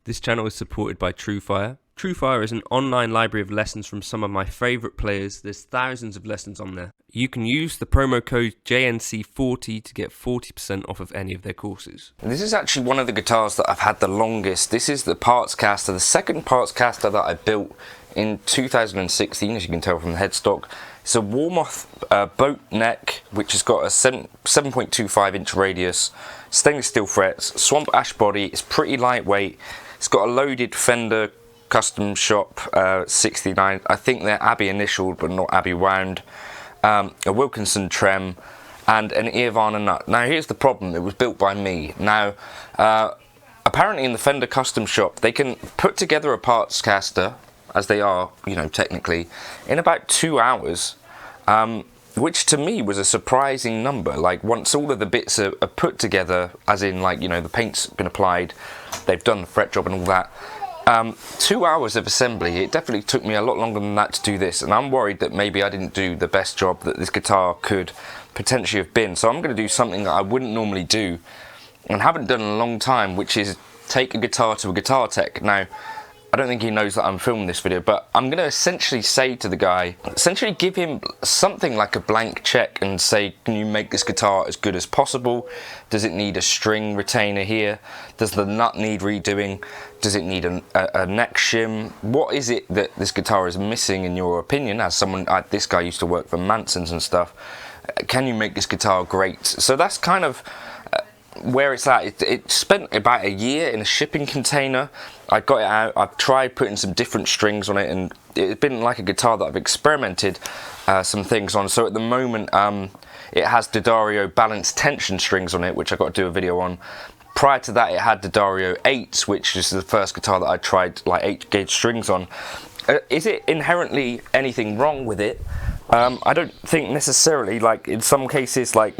This channel is supported by TrueFire. TrueFire is an online library of lessons from some of my favourite players. There's thousands of lessons on there. You can use the promo code JNC40 to get 40% off of any of their courses. This is actually one of the guitars that I've had the longest. This is the parts caster, the second parts caster that I built in 2016, as you can tell from the headstock. It's a Warmoth boat neck, which has got a 7.25 inch radius, stainless steel frets, swamp ash body. It's pretty lightweight. It's got a loaded Fender custom shop 69. I think they're Abbey initialed, but not Abbey wound. A Wilkinson trem, and an Earvana nut. Now here's the problem, it was built by me. Now apparently in the Fender custom shop they can put together a parts caster, as they are, you know, technically, in about 2 hours, which to me was a surprising number. Like, once all of the bits are put together, as in, like, you know, the paint's been applied, they've done the fret job and all that, 2 hours of assembly. It definitely took me a lot longer than that to do this, and I'm worried that maybe I didn't do the best job that this guitar could potentially have been. So I'm going to do something that I wouldn't normally do and haven't done in a long time, which is take a guitar to a guitar tech. Now, I don't think he knows that I'm filming this video, but I'm going to essentially say to the guy, essentially give him something like a blank check and say, can you make this guitar as good as possible? Does it need a string retainer here? Does the nut need redoing? Does it need a neck shim? What is it that this guitar is missing in your opinion? As someone, this guy used to work for Manson's and stuff. Can you make this guitar great? So that's kind of where it's at. It spent about a year in a shipping container. I got it out, I've tried putting some different strings on it, and it's been like a guitar that I've experimented some things on. So at the moment it has Daddario Balanced Tension strings on it, which I got to do a video on. Prior to that it had Daddario 8s, which is the first guitar that I tried like 8 gauge strings on. Is it inherently anything wrong with it? I don't think necessarily. Like, in some cases, like,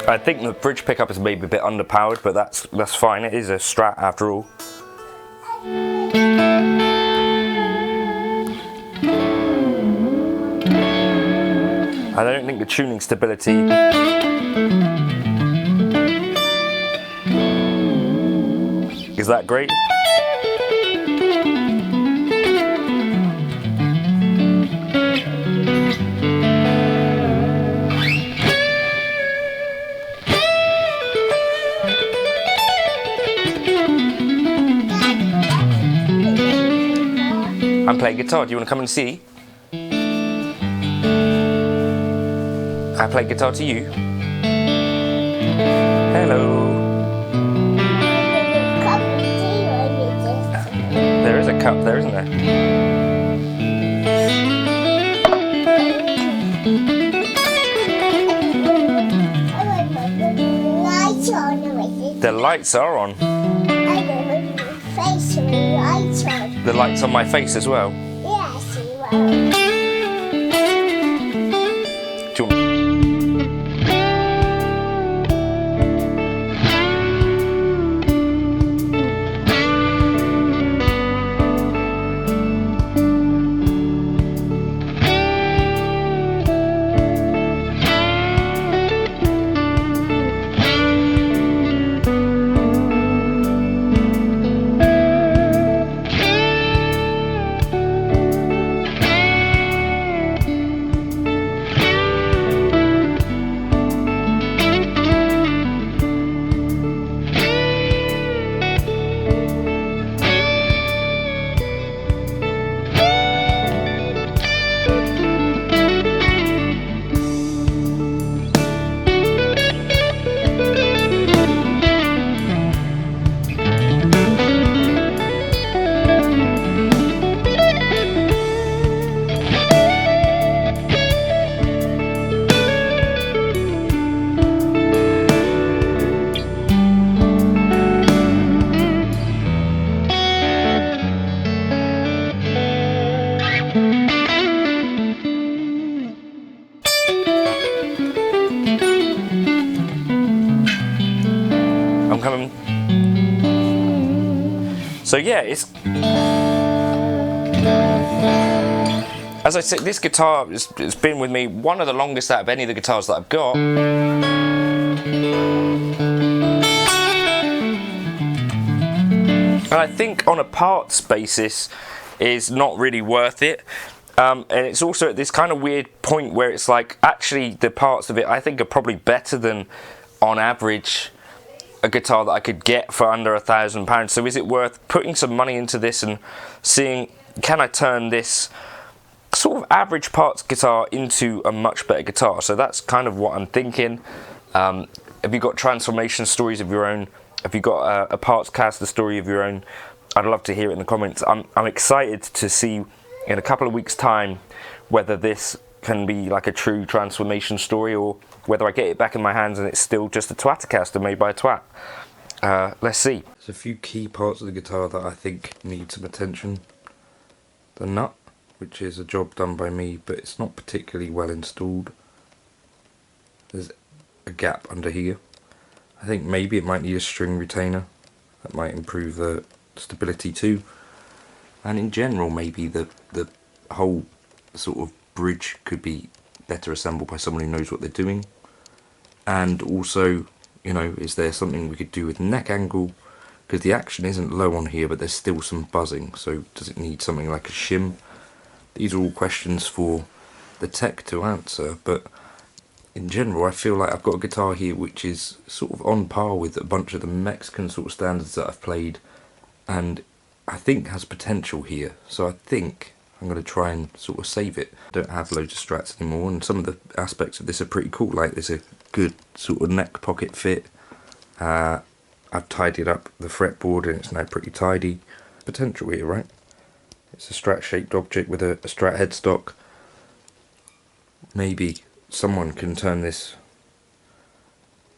I think the bridge pickup is maybe a bit underpowered, but that's fine. It is a Strat after all. I don't think the tuning stability is that great. I'm playing guitar. Do you want to come and see? I play guitar to you. Hello. There is a cup there, isn't there? The lights are on. The lights on my face as well? Yes, you will. Do you want... coming. So yeah, it's, as I said, this guitar it's been with me one of the longest out of any of the guitars that I've got. And I think on a parts basis is not really worth it. And it's also at this kind of weird point where it's like, actually the parts of it I think are probably better than, on average, a guitar that I could get for under £1,000. So is it worth putting some money into this and seeing, can I turn this sort of average parts guitar into a much better guitar? So that's kind of what I'm thinking. Have you got transformation stories of your own? Have you got a parts caster story of your own? I'd love to hear it in the comments. I'm excited to see in a couple of weeks' time whether this can be like a true transformation story, or whether I get it back in my hands and it's still just a twatocaster made by a twat. Let's see. There's a few key parts of the guitar that I think need some attention. The nut, which is a job done by me, but it's not particularly well installed. There's a gap under here. I think maybe it might need a string retainer. That might improve the stability too. And in general, maybe the whole sort of bridge could be better assembled by someone who knows what they're doing. And also, you know, is there something we could do with neck angle? Because the action isn't low on here, but there's still some buzzing. So does it need something like a shim? These are all questions for the tech to answer, but in general I feel like I've got a guitar here which is sort of on par with a bunch of the Mexican sort of standards that I've played, and I think has potential here. So I think I'm going to try and sort of save it. I don't have loads of strats anymore, and some of the aspects of this are pretty cool, like there's a good sort of neck pocket fit. I've tidied up the fretboard and it's now pretty tidy. Potential here, right? It's a strat shaped object with a strat headstock. Maybe someone can turn this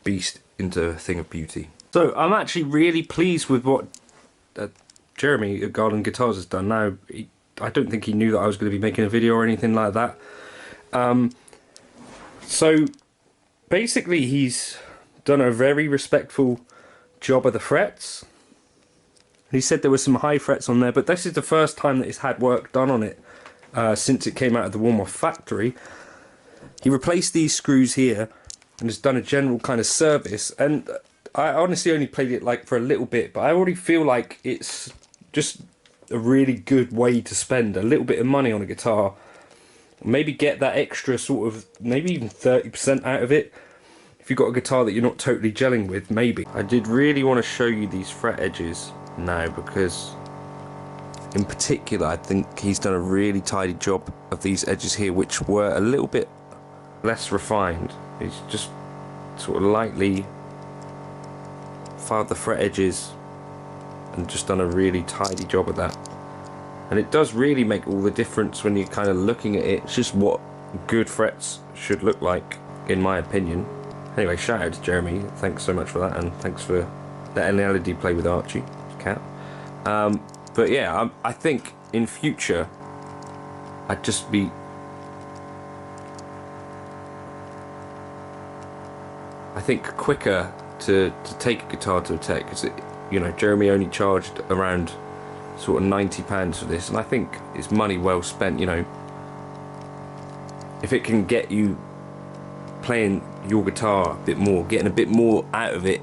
beast into a thing of beauty. So I'm actually really pleased with what Jeremy at Garland Guitars has done. Now, I don't think he knew that I was going to be making a video or anything like that. So basically he's done a very respectful job of the frets. He said there were some high frets on there, but this is the first time that it's had work done on it since it came out of the warm-off factory. He replaced these screws here and has done a general kind of service, and I honestly only played it like for a little bit, but I already feel like it's just a really good way to spend a little bit of money on a guitar. Maybe get that extra sort of, maybe even 30% out of it. If you've got a guitar that you're not totally gelling with, maybe. I did really want to show you these fret edges now, because in particular I think he's done a really tidy job of these edges here, which were a little bit less refined. He's just sort of lightly filed the fret edges and just done a really tidy job of that, and it does really make all the difference when you're kind of looking at it. It's just what good frets should look like, in my opinion. Anyway, shout out to Jeremy, thanks so much for that, and thanks for letting Elodie play with Archie, cat. But yeah, I think in future I'd just be quicker to take a guitar to a tech, because you know, Jeremy only charged around sort of £90 for this, and I think it's money well spent. You know, if it can get you playing your guitar a bit more, getting a bit more out of it.